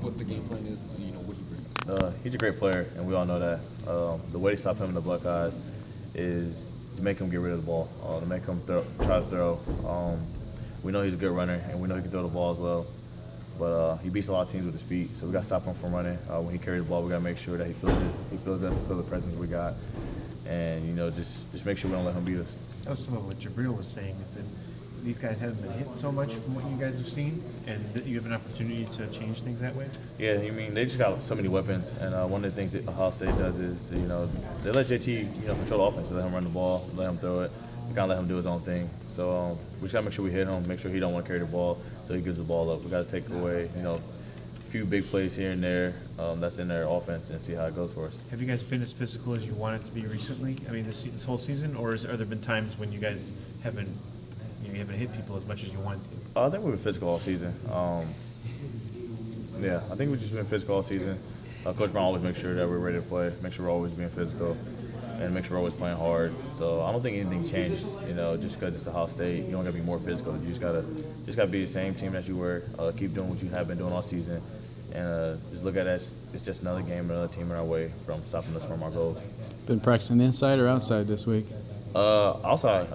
what the game plan is, what he brings? He's a great player, and we all know that. The way to stop him in the Buckeyes is to make him get rid of the ball, to make him try to throw. We know he's a good runner, and we know he can throw the ball as well. But he beats a lot of teams with his feet, so we got to stop him from running. When he carries the ball, we got to make sure that he feels us, and feel the presence we got, and just make sure we don't let him beat us. That was some of what Jabril was saying, is that these guys haven't been hit so much from what you guys have seen, and that you have an opportunity to change things that way? Yeah, they just got so many weapons, and one of the things that Ohio State does is, they let JT, control the offense. They let him run the ball, let him throw it, they kind of let him do his own thing. So we just got to make sure we hit him, make sure he don't want to carry the ball, so he gives the ball up. We got to take away, a few big plays here and there that's in their offense and see how it goes for us. Have you guys been as physical as you wanted to be recently? I mean, this whole season, or are there been times when you guys haven't hit people as much as you wanted to? I think we've been physical all season. Yeah, I think we've just been physical all season. Coach Brown always makes sure that we're ready to play, make sure we're always being physical, and make sure we're always playing hard. So I don't think anything changed, just because it's Ohio State. You don't got to be more physical. You just gotta be the same team that you were. Keep doing what you have been doing all season, and just look at it as just another game, another team in our way from stopping us from our goals. Been practicing inside or outside this week? Outside.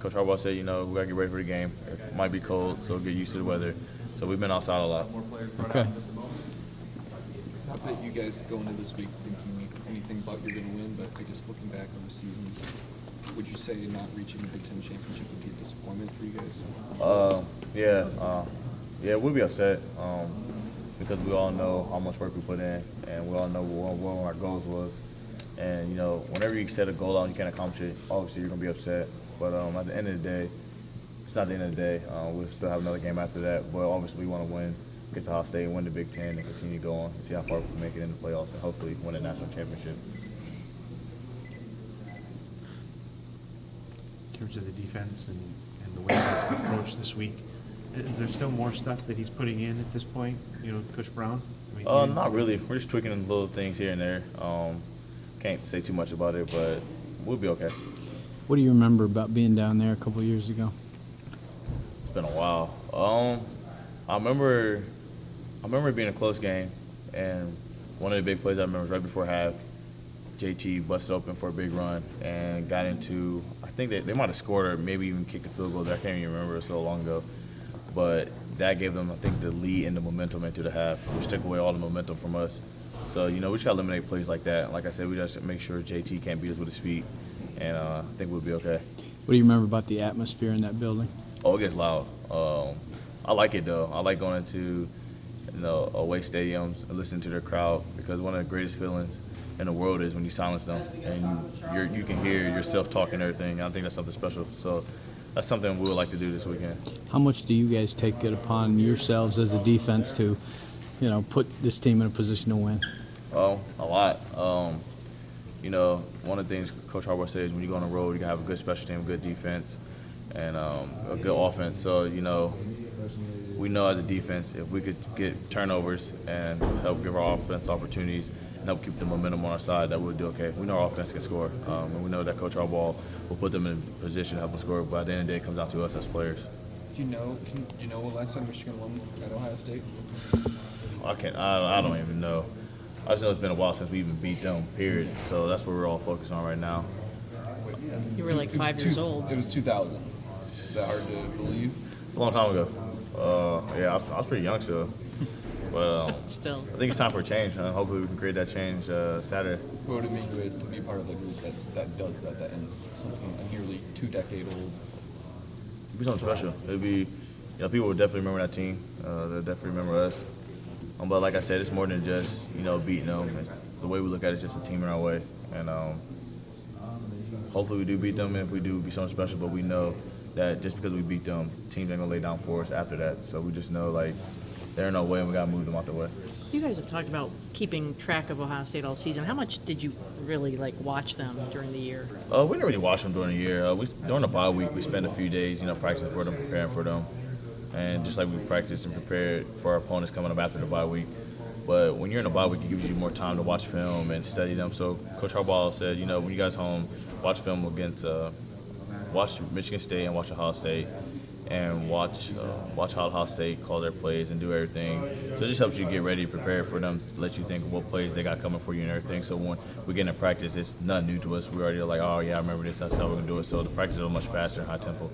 Coach Harbaugh said, we got to get ready for the game. It might be cold, so get used to the weather. So we've been outside a lot. Okay. Not that you guys go into this week thinking anything about you're going to win, but I guess looking back on the season, would you say not reaching the Big Ten championship would be a disappointment for you guys? Yeah, we'd be upset because we all know how much work we put in, and we all know what one of our goals was. And, whenever you set a goal out and you can't accomplish it, obviously you're going to be upset. But at the end of the day, it's not the end of the day. We'll still have another game after that. But obviously we want to win against Ohio State, win the Big Ten, and continue to go on and see how far we can make it in the playoffs and hopefully win a national championship. In terms of the defense and the way he's approached this week, is there still more stuff that he's putting in at this point, Coach Brown? Not really. We're just tweaking little things here and there. Can't say too much about it, but we'll be okay. What do you remember about being down there a couple of years ago? It's been a while. I remember it being a close game, and one of the big plays I remember was right before half. JT busted open for a big run and got into, I think they might have scored or maybe even kicked a field goal there. I can't even remember, it was so long ago. But that gave them, I think, the lead and the momentum into the half, which took away all the momentum from us. So, we just got to eliminate plays like that. Like I said, we just make sure JT can't beat us with his feet, and I think we'll be okay. What do you remember about the atmosphere in that building? Oh, it gets loud. I like it, though. I like going into away stadiums and listening to their crowd, because one of the greatest feelings in the world is when you silence them and you can hear yourself talking and everything. I think that's something special. So that's something we would like to do this weekend. How much do you guys take it upon yourselves as a defense to, put this team in a position to win? Oh, a lot. One of the things Coach Harbaugh says, when you go on the road, you got to have a good special team, good defense, and a good offense. So, we know as a defense, if we could get turnovers and help give our offense opportunities and help keep the momentum on our side, that we'll do okay. We know our offense can score, and we know that Coach Harbaugh will put them in a position to help them score. But at the end of the day, it comes down to us as players. Do you know what last time Michigan won at Ohio State? I don't even know. I just know it's been a while since we even beat them, period. So that's what we're all focused on right now. You were like 5 years old. It was 2000. Is that hard to believe? It's a long time ago. I was pretty young still. But Still. I think it's time for a change. Hopefully we can create that change Saturday. What would it mean to you is to be part of the group that does that ends something a nearly 2-decade-old? It'd be something special. It'd be, people would definitely remember that team. They'll definitely remember us. But like I said, it's more than just, beating them. It's the way we look at it, it's just a team in our way. And hopefully we do beat them, and if we do, it'll be something special. But we know that just because we beat them, teams ain't going to lay down for us after that. So we just know, they're in our way, and we got to move them out the way. You guys have talked about keeping track of Ohio State all season. How much did you really watch them during the year? We didn't really watch them during the year. During the bye week, we spent a few days, practicing for them, preparing for them. And just like we practiced and prepared for our opponents coming up after the bye week. But when you're in a bye week, it gives you more time to watch film and study them. So Coach Harbaugh said, when you guys home, watch film against watch Michigan State and watch Ohio State, and watch how Ohio State call their plays and do everything. So it just helps you get ready, prepare for them, let you think of what plays they got coming for you and everything. So when we get into practice, it's nothing new to us. We already like, oh yeah, I remember this. That's how we're gonna do it. So the practice is much faster and high tempo.